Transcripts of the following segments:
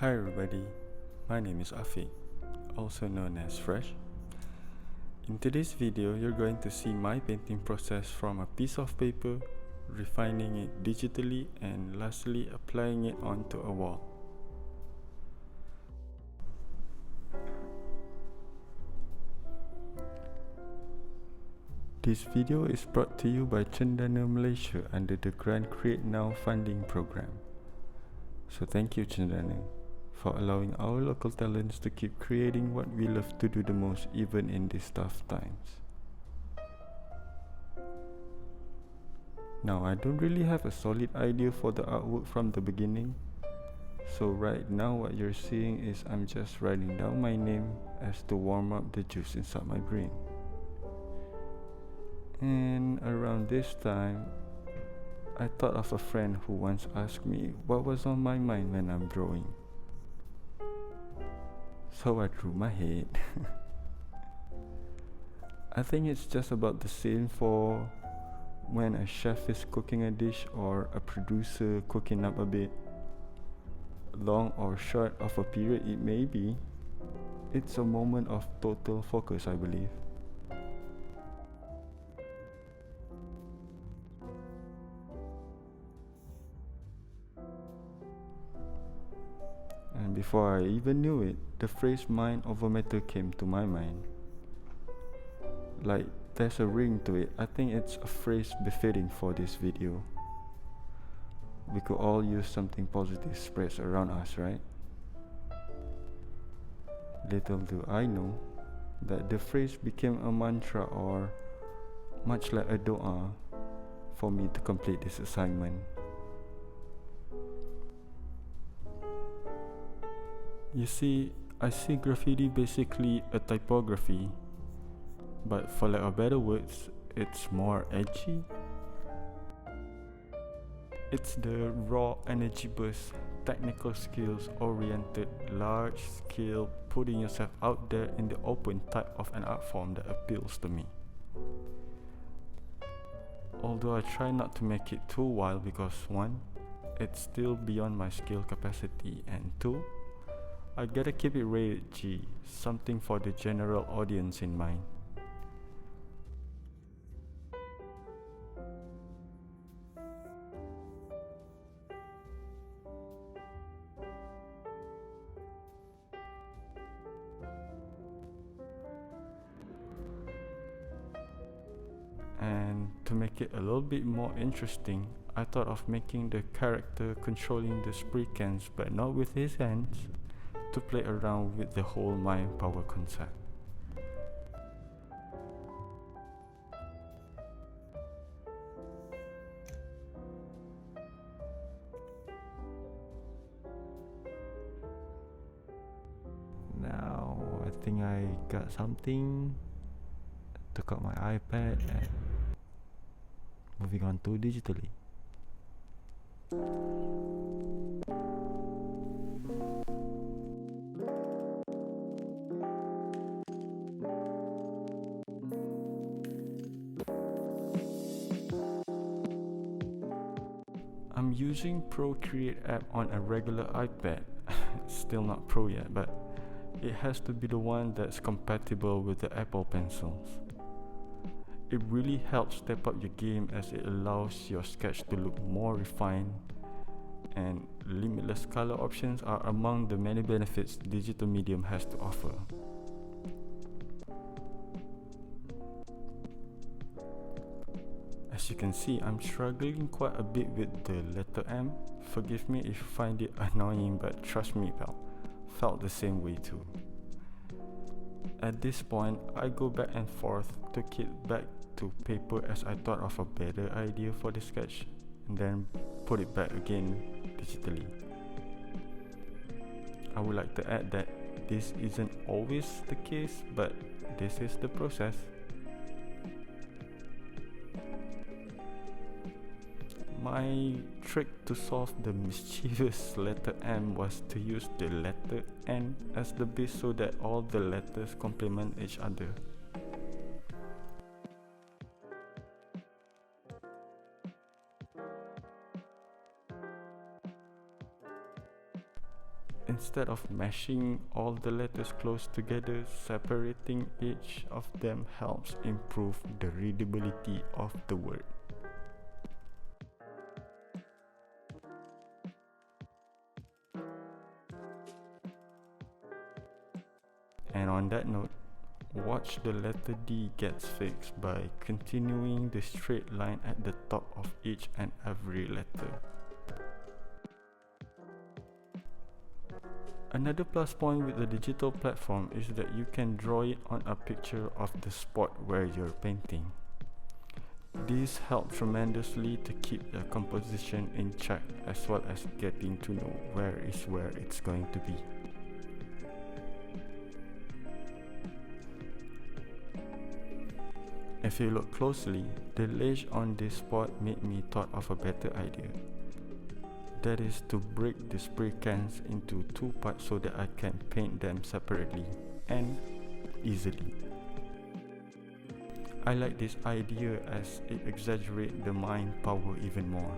Hi everybody, my name is Afi, also known as Fresh. In today's video, you're going to see my painting process from a piece of paper, refining it digitally, and lastly applying it onto a wall. This video is brought to you by CENDANA Malaysia under the Grant Create Now funding program. So thank you CENDANA for allowing our local talents to keep creating what we love to do the most even in these tough times. Now I don't really have a solid idea for the artwork from the beginning, so right now what you're seeing is I'm just writing down my name as to warm up the juice inside my brain. And around this time, I thought of a friend who once asked me what was on my mind when I'm drawing. So I drew my head. I think it's just about the same for when a chef is cooking a dish or a producer cooking up a bit. Long or short of a period it may be, it's a moment of total focus, I believe. And before I even knew it, the phrase mind over matter came to my mind. Like there's a ring to it. I think it's a phrase befitting for this video. We could all use something positive spreads around us, right? Little do I know that the phrase became a mantra, or much like a dua, for me to complete this assignment. You see, I see graffiti basically a typography, but for lack of better words, it's more edgy. It's the raw energy burst, technical skills oriented, large scale, putting yourself out there in the open type of an art form that appeals to me. Although I try not to make it too wild because one, it's still beyond my skill capacity, and two, I gotta keep it rated G, something for the general audience in mind. And to make it a little bit more interesting, I thought of making the character controlling the spray cans but not with his hands, to play around with the whole mind power concept. Now I think I got something. Took out my iPad and moving on to digitally. I'm using Procreate app on a regular iPad. It's still not Pro yet, but it has to be the one that's compatible with the Apple Pencils. It really helps step up your game as it allows your sketch to look more refined, and limitless color options are among the many benefits digital medium has to offer. As you can see, I'm struggling quite a bit with the letter M. Forgive me if you find it annoying, but trust me pal, felt the same way too. At this point, I go back and forth, took it back to paper as I thought of a better idea for the sketch, and then put it back again digitally. I would like to add that this isn't always the case, but this is the process. My trick to solve the mischievous letter M was to use the letter N as the base so that all the letters complement each other. instead of mashing all the letters close together, separating each of them helps improve the readability of the word. And on that note, watch the letter D gets fixed by continuing the straight line at the top of each and every letter. Another plus point with the digital platform is that you can draw it on a picture of the spot where you're painting. This helps tremendously to keep the composition in check, as well as getting to know where it's going to be. If you look closely, the ledge on this spot made me thought of a better idea. That is to break the spray cans into two parts so that I can paint them separately and easily. I like this idea as it exaggerates the mind power even more.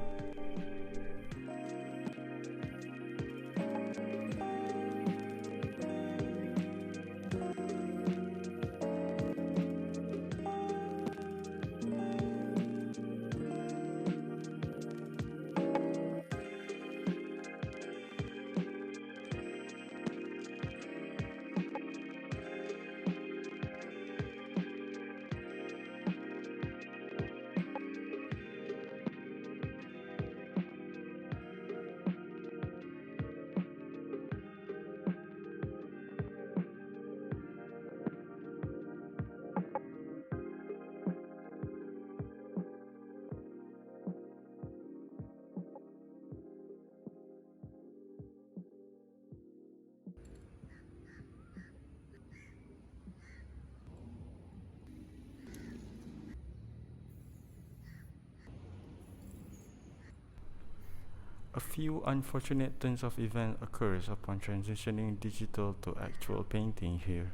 A few unfortunate turns of events occurs upon transitioning digital to actual painting here.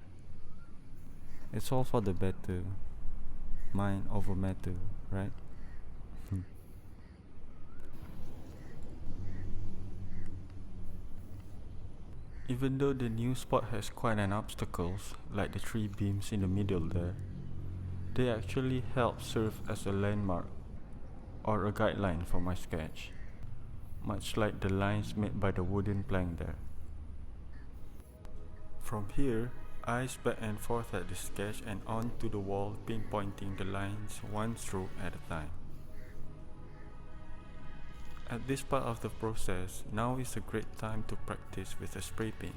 It's all for the better. Mind over matter, right? Even though the new spot has quite an obstacles, like the three beams in the middle there, they actually help serve as a landmark or a guideline for my sketch, much like the lines made by the wooden plank there. From here, eyes back and forth at the sketch and onto the wall, pinpointing the lines one stroke at a time. At this part of the process, now is a great time to practice with a spray paint.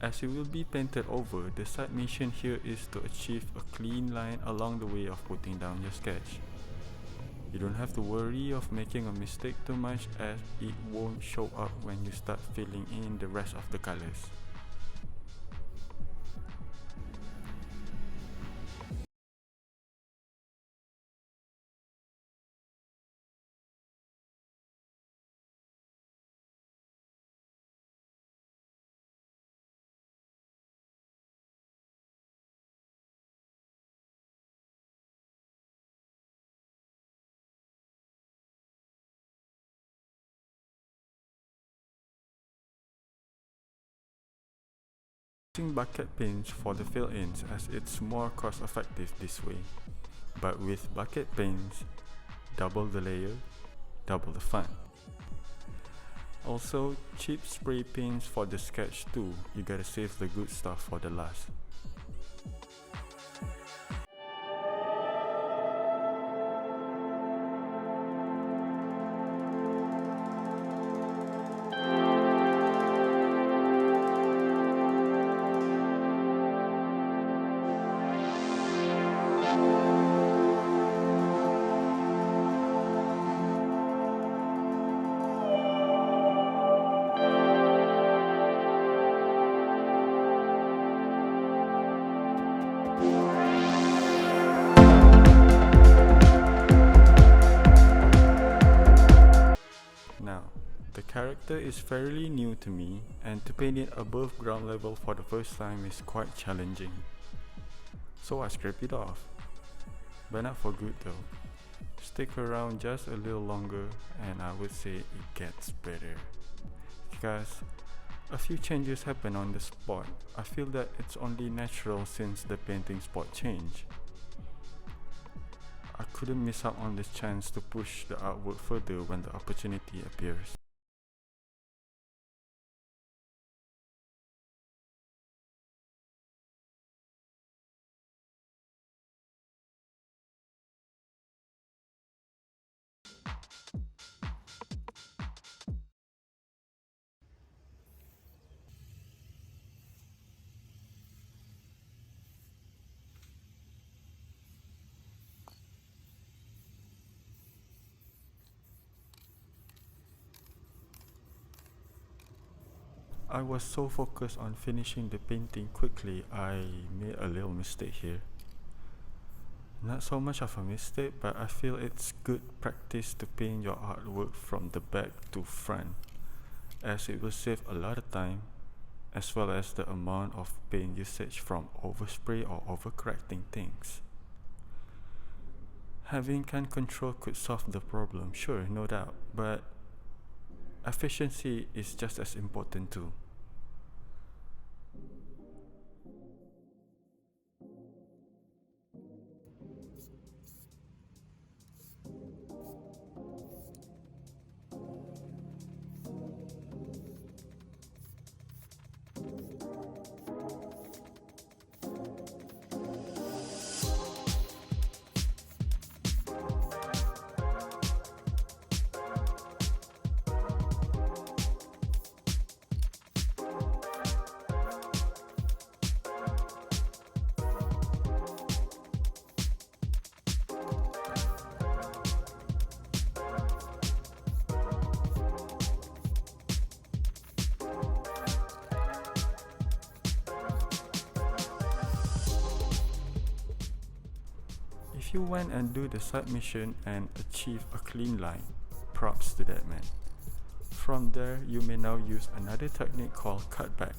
As it will be painted over, the side mission here is to achieve a clean line along the way of putting down your sketch. You don't have to worry of making a mistake too much, as it won't show up when you start filling in the rest of the colors. Using bucket paints for the fill-ins, as it's more cost effective this way. But with bucket paints, double the layer, double the fun. Also, cheap spray paints for the sketch too, you gotta save the good stuff for the last. The character is fairly new to me, and to paint it above ground level for the first time is quite challenging. So I scraped it off, but not for good though. Stick around just a little longer and I would say it gets better. Because a few changes happen on the spot. I feel that it's only natural since the painting spot changed. I couldn't miss out on this chance to push the artwork further when the opportunity appears. I was so focused on finishing the painting quickly, I made a little mistake here. Not so much of a mistake, but I feel it's good practice to paint your artwork from the back to front, as it will save a lot of time, as well as the amount of paint usage from overspray or overcorrecting things. Having can control could solve the problem, sure, no doubt, but efficiency is just as important too. If you went and do the side mission and achieve a clean line, props to that man. From there, you may now use another technique called cutback.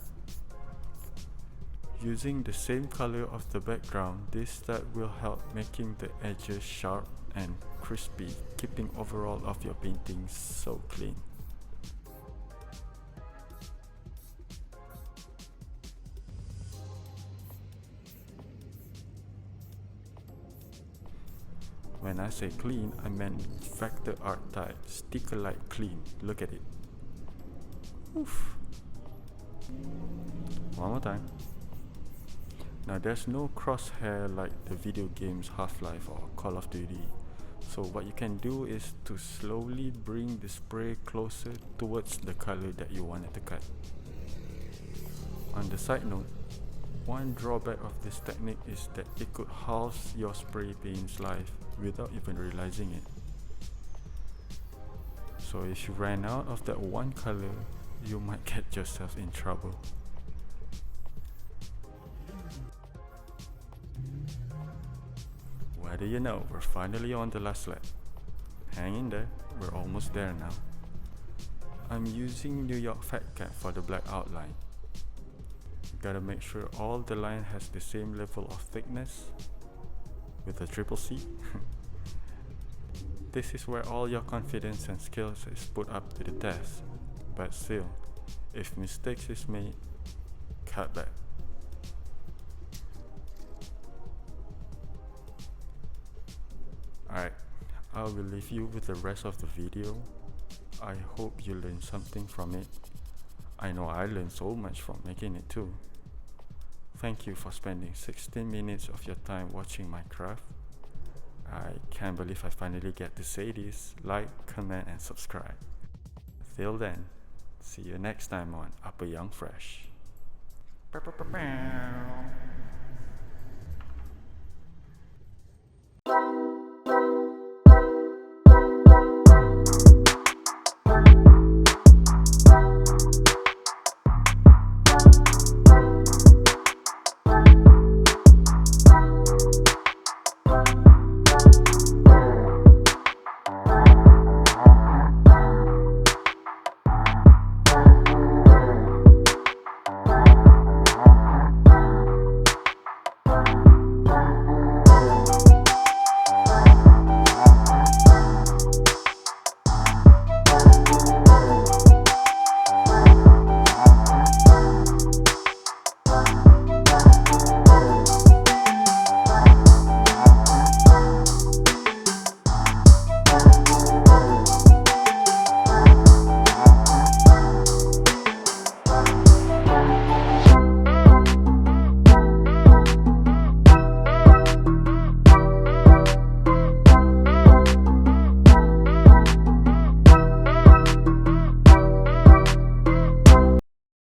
Using the same color of the background, this step will help making the edges sharp and crispy, keeping overall of your painting so clean. When I say clean, I meant vector art type, sticker-like clean. Look at it. Oof. One more time. Now there's no crosshair like the video games Half-Life or Call of Duty. So what you can do is to slowly bring the spray closer towards the color that you wanted to cut. On the side note, one drawback of this technique is that it could halve your spray paint's life without even realizing it. So if you ran out of that one color, you might get yourself in trouble. What do you know, we're finally on the last lap. Hang in there, we're almost there now. I'm using New York Fat Cat for the black outline. Gotta make sure all the line has the same level of thickness with a triple C. This is where all your confidence and skills is put up to the test. But still, if mistakes is made, cut back. Alright, I will leave you with the rest of the video. I hope you learned something from it. I know I learned so much from making it too. Thank you for spending 16 minutes of your time watching my craft. I can't believe I finally get to say this. Like, comment and subscribe. Till then, see you next time on Upper Young Fresh.